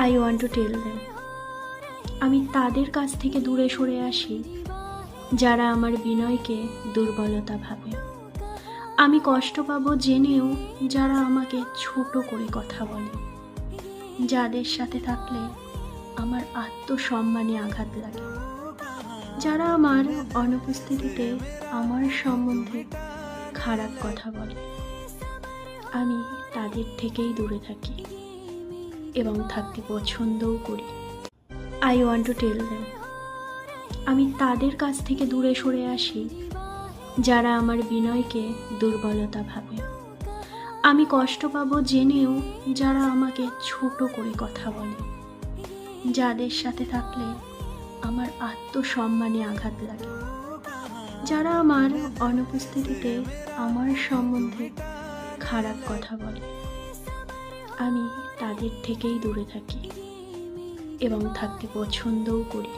I want to tell them, আমি তাদের কাছ থেকে দূরে সরে আসি যারা আমার বিনয়কে দুর্বলতা ভাবে। আমি কষ্ট পাবো জেনেও যারা আমাকে ছোট করে কথা বলে, যাদের সাথে থাকলে আমার আত্মসম্মানে আঘাত লাগে, যারা আমার অনুপস্থিতিতে আমার সম্বন্ধে খারাপ কথা বলে। আমি তাদের থেকেই দূরে থাকি এবং থাকতে পছন্দও করি। I want to tell them, আমি তাদের কাছ থেকে দূরে সরে আসি যারা আমার বিনয়কে দুর্বলতা ভাবে। আমি কষ্ট পাবো জেনেও যারা আমাকে ছোট করে কথা বলে, যাদের সাথে থাকলে আমার আত্মসম্মানে আঘাত লাগে, যারা আমার অনুপস্থিতিতে আমার সম্বন্ধে খারাপ কথা বলে। আমি তাদের থেকেই দূরে থাকি এবং থাকতে পছন্দও করি।